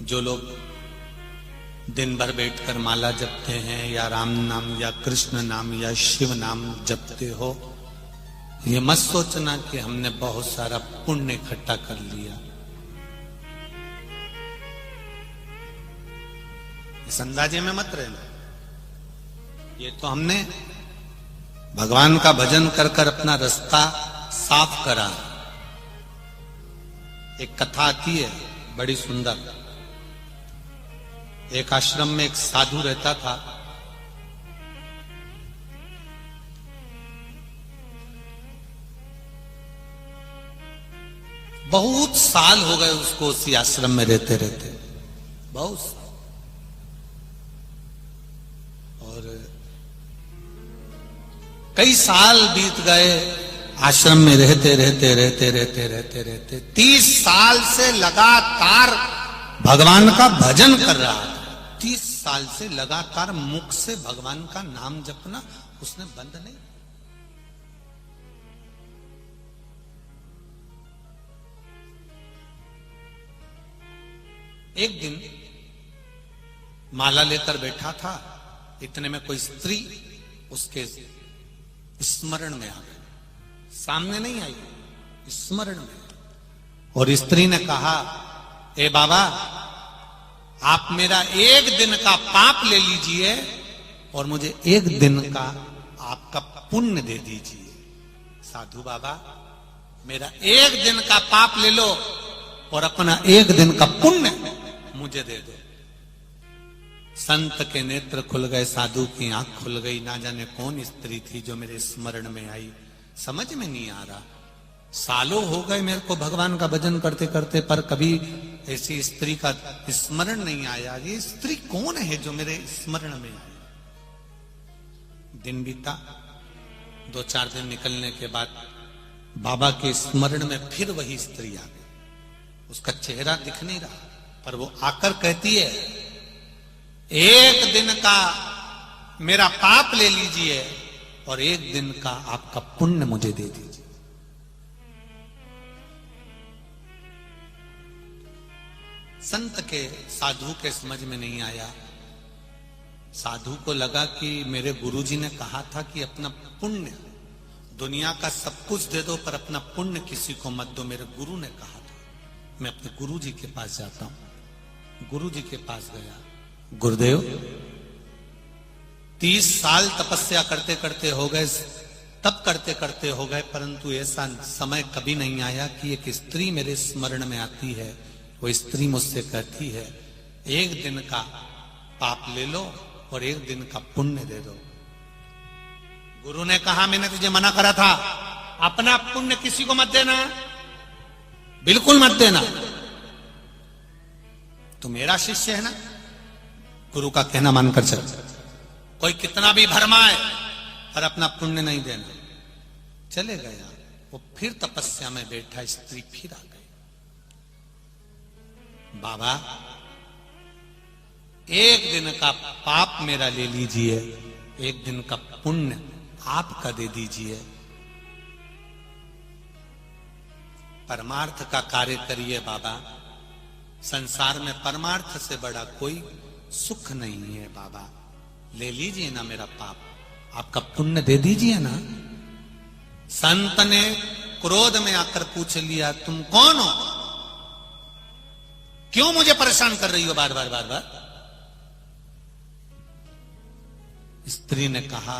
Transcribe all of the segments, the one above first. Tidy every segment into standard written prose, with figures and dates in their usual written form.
जो लोग दिन भर बैठकर माला जपते हैं या राम नाम या कृष्ण नाम या शिव नाम जपते हो, ये मत सोचना कि हमने बहुत सारा पुण्य इकट्ठा कर लिया। इस अंदाजे में मत रहना। ये तो हमने भगवान का भजन कर कर अपना रास्ता साफ करा। एक कथा आती है बड़ी सुंदर। एक आश्रम में एक साधु रहता था। बहुत साल हो गए उसको उसी आश्रम में रहते रहते, बहुत साल। और कई साल बीत गए आश्रम में रहते रहते रहते रहते रहते रहते 30 साल से लगातार भगवान का भजन कर रहा था। 30 साल से लगातार मुख से भगवान का नाम जपना उसने बंद नहीं। एक दिन माला लेकर बैठा था, इतने में कोई स्त्री उसके स्मरण में आ गई। सामने नहीं आई, स्मरण में। और स्त्री ने कहा, ए बाबा, आप मेरा एक दिन का पाप ले लीजिए और मुझे एक दिन का आपका पुण्य दे दीजिए। साधु बाबा, मेरा एक दिन का पाप ले लो और अपना एक दिन का पुण्य मुझे दे दो। संत के नेत्र खुल गए, साधु की आंख खुल गई। ना जाने कौन स्त्री थी जो मेरे स्मरण में आई, समझ में नहीं आ रहा। सालों हो गए मेरे को भगवान का भजन करते करते, पर कभी ऐसी स्त्री का स्मरण नहीं आया। ये स्त्री कौन है जो मेरे स्मरण में आई? दिन बीता, 2-4 दिन निकलने के बाद बाबा के स्मरण में फिर वही स्त्री आ गई। उसका चेहरा दिख नहीं रहा, पर वो आकर कहती है, एक दिन का मेरा पाप ले लीजिए और एक दिन का आपका पुण्य मुझे दे दीजिए। संत के, साधु के समझ में नहीं आया। साधु को लगा कि मेरे गुरुजी ने कहा था कि अपना पुण्य, दुनिया का सब कुछ दे दो पर अपना पुण्य किसी को मत दो। मेरे गुरु ने कहा था। मैं अपने गुरुजी के पास जाता हूं। गुरुजी के पास गया। गुरुदेव, 30 साल तपस्या करते करते हो गए, तब करते करते हो गए, परंतु ऐसा समय कभी नहीं आया कि एक स्त्री मेरे स्मरण में आती है। वो स्त्री मुझसे कहती है, एक दिन का पाप ले लो और एक दिन का पुण्य दे दो। गुरु ने कहा, मैंने तुझे मना करा था, अपना पुण्य किसी को मत देना, बिल्कुल मत देना। तू मेरा शिष्य है ना, गुरु का कहना मानकर चल। कोई कितना भी भरमाए पर अपना पुण्य नहीं देना। चले गया। वो फिर तपस्या में बैठा, स्त्री फिर आ गई। बाबा, एक दिन का पाप मेरा ले लीजिए, एक दिन का पुण्य आपका दे दीजिए। परमार्थ का कार्य करिए बाबा। संसार में परमार्थ से बड़ा कोई सुख नहीं है बाबा। ले लीजिए ना मेरा पाप, आपका पुण्य दे दीजिए ना। संत ने क्रोध में आकर पूछ लिया, तुम कौन हो? क्यों मुझे परेशान कर रही हो बार बार बार बार? स्त्री ने कहा,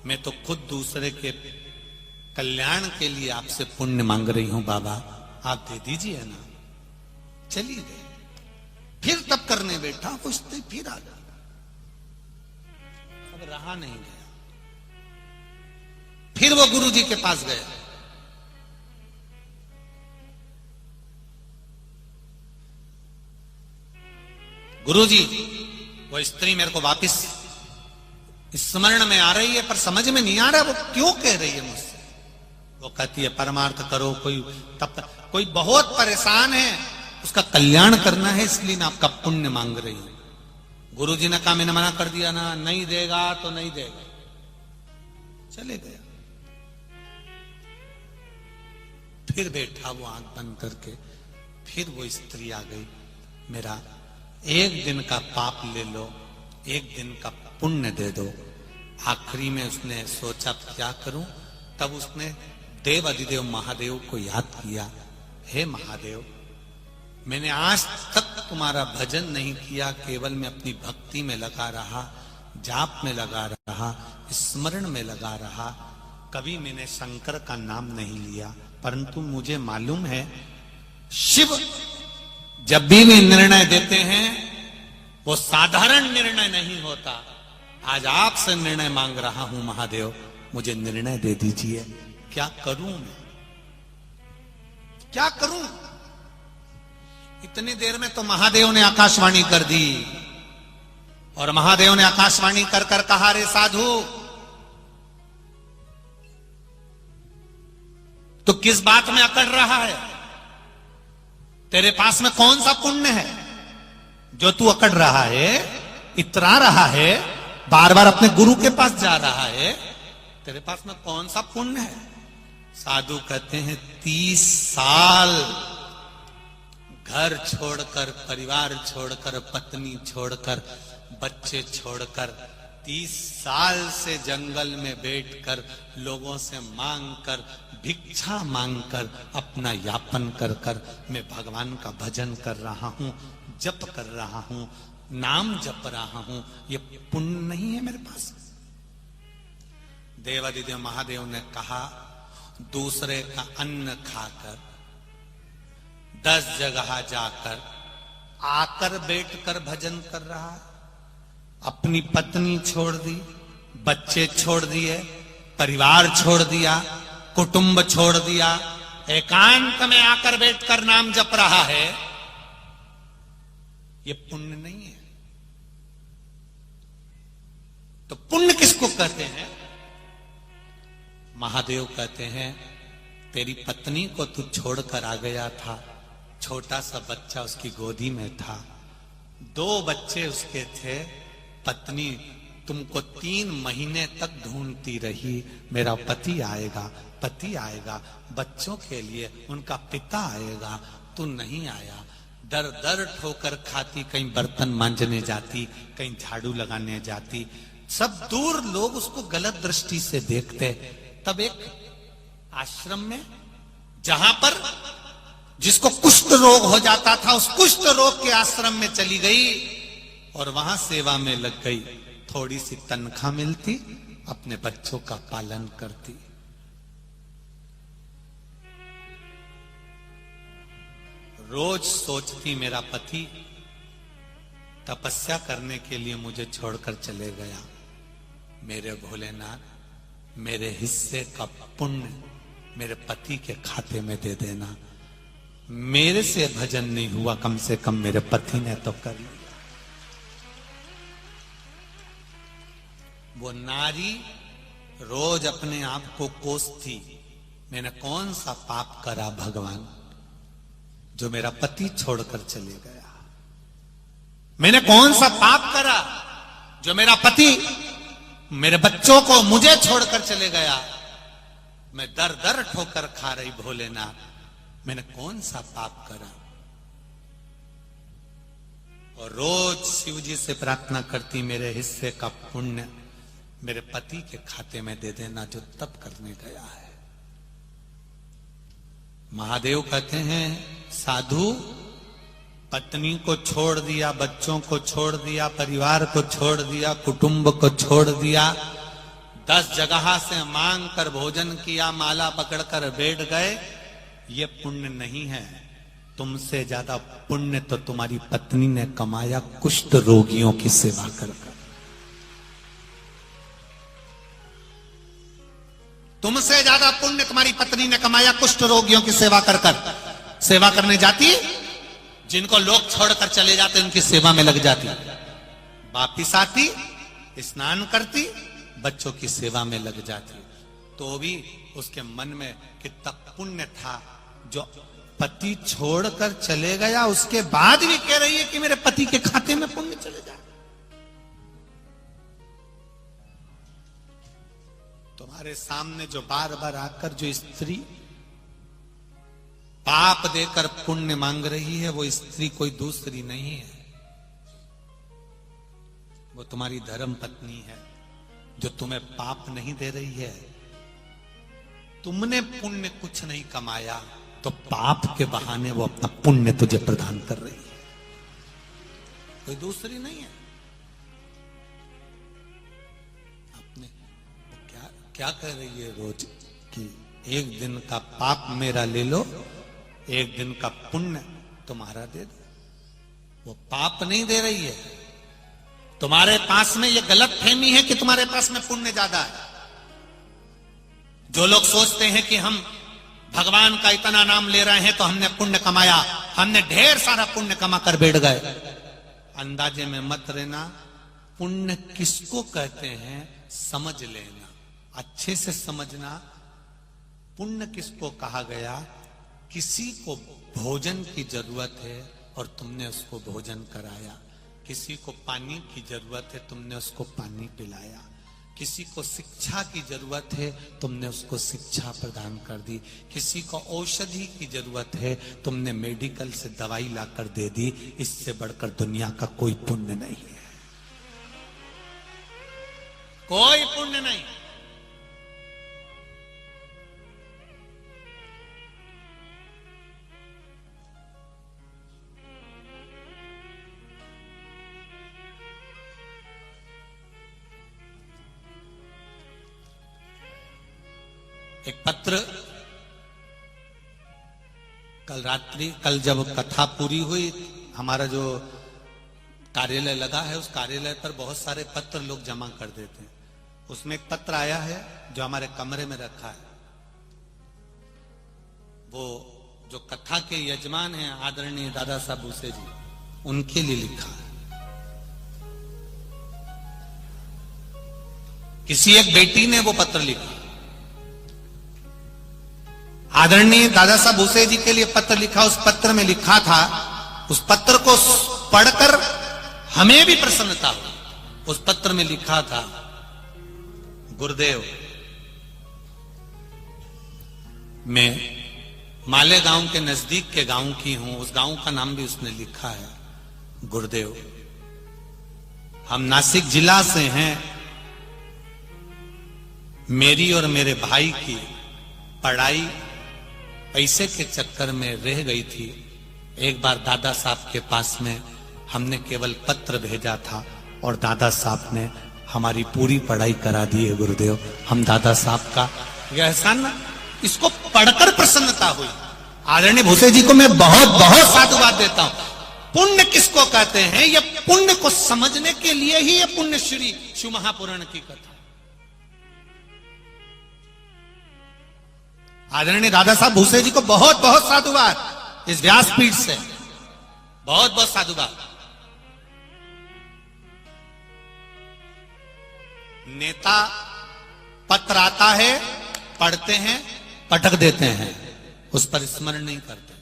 मैं तो खुद दूसरे के कल्याण के लिए आपसे पुण्य मांग रही हूं बाबा, आप दे दीजिए ना। चली गई। फिर तब करने बैठा, वो स्त्री फिर आ गई। अब रहा नहीं गया। फिर वो गुरुजी के पास गया। गुरुजी, वो स्त्री मेरे को वापस स्मरण में आ रही है, पर समझ में नहीं आ रहा वो क्यों कह रही है मुझसे। वो कहती है, परमार्थ करो। कोई बहुत परेशान है, उसका कल्याण करना है, इसलिए मैं आपका पुण्य मांग रही हूं। गुरुजी ने कहा, मैंने मना कर दिया ना, नहीं देगा तो नहीं देगा। चले गया। फिर बैठा वो आंख बंद करके। फिर वो स्त्री आ गई, मेरा एक दिन का पाप ले लो, एक दिन का पुण्य दे दो। आखिरी में उसने सोचा क्या करूं, तब उसने देव अधिदेव महादेव को याद किया। हे महादेव, मैंने आज तक तुम्हारा भजन नहीं किया, केवल मैं अपनी भक्ति में लगा रहा, जाप में लगा रहा, स्मरण में लगा रहा, कभी मैंने शंकर का नाम नहीं लिया। परंतु मुझे मालूम है शिव जब भी वे निर्णय देते हैं वो साधारण निर्णय नहीं होता। आज आपसे निर्णय मांग रहा हूं महादेव, मुझे निर्णय दे दीजिए। क्या करूं मैं, क्या करूं? इतनी देर में तो महादेव ने आकाशवाणी कर दी, और महादेव ने आकाशवाणी कर कर कहा, रे साधु, तो किस बात में अकड़ रहा है? तेरे पास में कौन सा पुण्य है जो तू अकड़ रहा है, इतरा रहा है, बार बार अपने गुरु के पास जा रहा है? तेरे पास में कौन सा पुण्य है? साधु कहते हैं 30 साल घर छोड़कर, परिवार छोड़कर, पत्नी छोड़कर, बच्चे छोड़कर 30 साल से जंगल में बैठकर लोगों से मांगकर, भिक्षा मांगकर अपना यापन कर कर मैं भगवान का भजन कर रहा हूं, जप कर रहा हूं, नाम जप रहा हूं। ये पुण्य नहीं है मेरे पास? देवादिदेव महादेव ने कहा, दूसरे का अन्न खाकर, 10 जगह जाकर, आकर बैठकर भजन कर रहा है। अपनी पत्नी छोड़ दी, बच्चे छोड़ दिए, परिवार छोड़ दिया, कुटुंब छोड़ दिया, एकांत में आकर बैठकर नाम जप रहा है। ये पुण्य नहीं है। तो पुण्य किसको कहते हैं? महादेव कहते हैं, तेरी पत्नी को तू छोड़कर आ गया था, छोटा सा बच्चा उसकी गोदी में था, 2 बच्चे उसके थे, पत्नी तुमको 3 महीने तक ढूंढती रही, मेरा पति आएगा, पति आएगा, बच्चों के लिए उनका पिता आएगा, तू नहीं आया। दर दर ठोकर खाती, कहीं बर्तन मांजने जाती, कहीं झाड़ू लगाने जाती, सब दूर लोग उसको गलत दृष्टि से देखते। तब एक आश्रम में, जहां पर जिसको कुष्ठ रोग हो जाता था, उस कुष्ठ रोग के आश्रम में चली गई और वहां सेवा में लग गई। थोड़ी सी तनख्वाह मिलती, अपने बच्चों का पालन करती। रोज सोचती, मेरा पति तपस्या करने के लिए मुझे छोड़कर चले गया, मेरे भोलेनाथ मेरे हिस्से का पुण्य मेरे पति के खाते में दे देना। मेरे से भजन नहीं हुआ, कम से कम मेरे पति ने तो कर लिया। वो नारी रोज अपने आप को कोसती, मैंने कौन सा पाप करा भगवान जो मेरा पति छोड़कर चले गया? मैंने कौन सा पाप करा जो मेरा पति मेरे बच्चों को मुझे छोड़कर चले गया? मैं दर दर ठोकर खा रही भोलेनाथ, मैंने कौन सा पाप करा? और रोज शिव जी से प्रार्थना करती, मेरे हिस्से का पुण्य मेरे पति के खाते में दे देना जो तप करने गया है। महादेव कहते हैं, साधु पत्नी को छोड़ दिया, बच्चों को छोड़ दिया, परिवार को छोड़ दिया, कुटुंब को छोड़ दिया, 10 जगह से मांग कर भोजन किया, माला पकड़कर बैठ गए, ये पुण्य नहीं है। तुमसे ज्यादा पुण्य तो तुम्हारी पत्नी ने कमाया कुष्ठ रोगियों की सेवा कर। तुमसे ज्यादा पुण्य तुम्हारी पत्नी ने कमाया कुष्ठ रोगियों की सेवा कर कर। सेवा करने जाती, जिनको लोग छोड़कर चले जाते उनकी सेवा में लग जाती, वापिस आती, स्नान करती, बच्चों की सेवा में लग जाती। तो भी उसके मन में कितना पुण्य था, जो पति छोड़कर चले गया, उसके बाद भी कह रही है कि मेरे पति के खाते में पुण्य चले जाए। तुम्हारे सामने जो बार बार आकर जो स्त्री पाप देकर पुण्य मांग रही है, वो स्त्री कोई दूसरी नहीं है, वो तुम्हारी धर्म पत्नी है जो तुम्हें पाप नहीं दे रही है। तुमने पुण्य कुछ नहीं कमाया तो पाप के बहाने वो अपना पुण्य तुझे प्रदान कर रही है, कोई दूसरी नहीं है। आपने क्या क्या कह रही है रोज कि एक दिन का पाप मेरा ले लो, एक दिन का पुण्य तुम्हारा दे दो। वो पाप नहीं दे रही है, तुम्हारे पास में ये गलत फहमी है कि तुम्हारे पास में पुण्य ज्यादा है। जो लोग सोचते हैं कि हम भगवान का इतना नाम ले रहे हैं तो हमने पुण्य कमाया, हमने ढेर सारा पुण्य कमा कर बैठ गए, अंदाजे में मत रहना। पुण्य किसको कहते हैं समझ लेना, अच्छे से समझना। पुण्य किसको कहा गया? किसी को भोजन की जरूरत है और तुमने उसको भोजन कराया, किसी को पानी की जरूरत है तुमने उसको पानी पिलाया, किसी को शिक्षा की जरूरत है तुमने उसको शिक्षा प्रदान कर दी, किसी को औषधि की जरूरत है तुमने मेडिकल से दवाई लाकर दे दी। इससे बढ़कर दुनिया का कोई पुण्य नहीं है, कोई पुण्य नहीं। एक पत्र कल जब कथा पूरी हुई, हमारा जो कार्यालय लगा है उस कार्यालय पर बहुत सारे पत्र लोग जमा कर देते हैं। उसमें एक पत्र आया है जो हमारे कमरे में रखा है। वो जो कथा के यजमान हैं आदरणीय दादा साहब भूसे जी, उनके लिए लिखा है। किसी एक बेटी ने वो पत्र लिखा, आदरणीय दादा साहब भूसे जी के लिए पत्र लिखा। उस पत्र में लिखा था, उस पत्र को पढ़कर हमें भी प्रसन्नता हुई। उस पत्र में लिखा था, गुरुदेव, मैं मालेगांव के नजदीक के गांव की हूं। उस गांव का नाम भी उसने लिखा है, गुरुदेव। हम नासिक जिला से हैं। मेरी और मेरे भाई की पढ़ाई पैसे के चक्कर में रह गई थी। एक बार दादा साहब के पास में हमने केवल पत्र भेजा था और दादा साहब ने हमारी पूरी पढ़ाई करा दी है। गुरुदेव, हम दादा साहब का यह एहसान, इसको पढ़कर प्रसन्नता हुई। आदरणीय भूसे जी को मैं बहुत बहुत साधुवाद देता हूं। पुण्य किसको कहते हैं, यह पुण्य को समझने के लिए ही यह पुण्य श्री शिव महापुराण की कथा। आदरणीय दादा साहब भूसे जी को बहुत बहुत साधुवाद, इस व्यासपीठ से बहुत बहुत साधुवाद। नेता पत्र आता है, पढ़ते हैं, पटक देते हैं, उस पर स्मरण नहीं करते।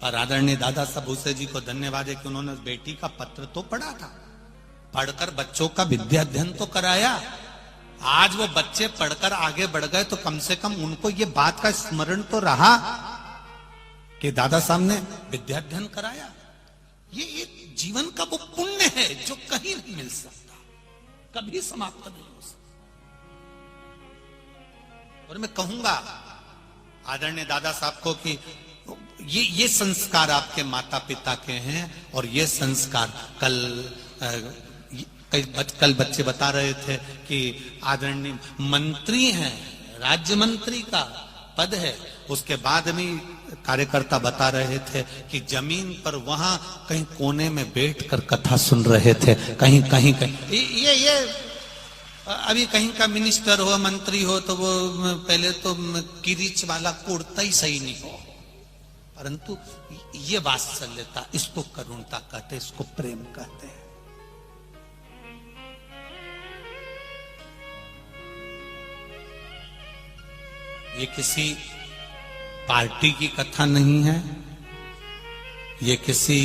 पर आदरणीय दादा साहब भूसे जी को धन्यवाद है कि उन्होंने बेटी का पत्र तो पढ़ा था, पढ़कर बच्चों का विद्या अध्ययन तो कराया। आज वो बच्चे पढ़कर आगे बढ़ गए तो कम से कम उनको ये बात का स्मरण तो रहा कि दादा साहब ने विद्याध्ययन कराया। ये जीवन का वो पुण्य है जो कहीं नहीं मिल सकता, कभी समाप्त नहीं हो सकता। और मैं कहूंगा आदरणीय दादा साहब को कि ये संस्कार आपके माता पिता के हैं और ये संस्कार कल बच्चे बता रहे थे कि आदरणीय मंत्री हैं, राज्य मंत्री का पद है, उसके बाद में कार्यकर्ता बता रहे थे कि जमीन पर वहां कहीं कोने में बैठकर कथा सुन रहे थे। कहीं कहीं कहीं ये अभी कहीं का मिनिस्टर हो, मंत्री हो तो वो पहले तो किरीच वाला कुर्ता ही सही नहीं हो, परंतु ये वात्सल्यता, इसको करुणता कहते, इसको प्रेम कहते हैं। ये किसी पार्टी की कथा नहीं है, ये किसी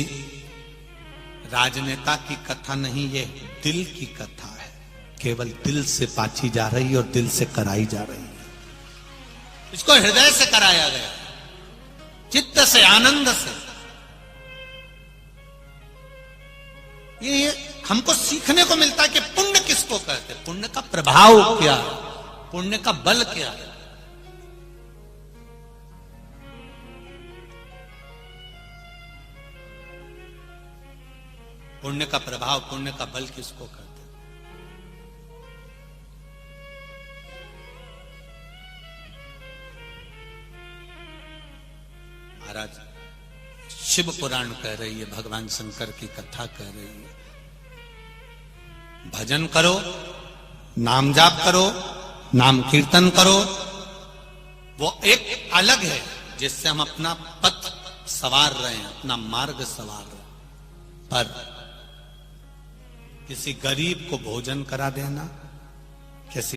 राजनेता की कथा नहीं, ये दिल की कथा है। केवल दिल से बांची जा रही और दिल से कराई जा रही है। इसको हृदय से कराया गया, चित्त से, आनंद से। ये हमको सीखने को मिलता है कि पुण्य किसको कहते हैं, पुण्य का प्रभाव क्या है, पुण्य का बल क्या है। पुण्य का प्रभाव, पुण्य का बल किसको कहते हैं। महाराज शिव पुराण कह रही है, भगवान शंकर की कथा कह रही है, भजन करो, नाम जाप करो, नाम कीर्तन करो, वो एक अलग है जिससे हम अपना पथ सवार रहे हैं, अपना मार्ग सवार रहे हैं। पर किसी गरीब को भोजन करा देना, किसी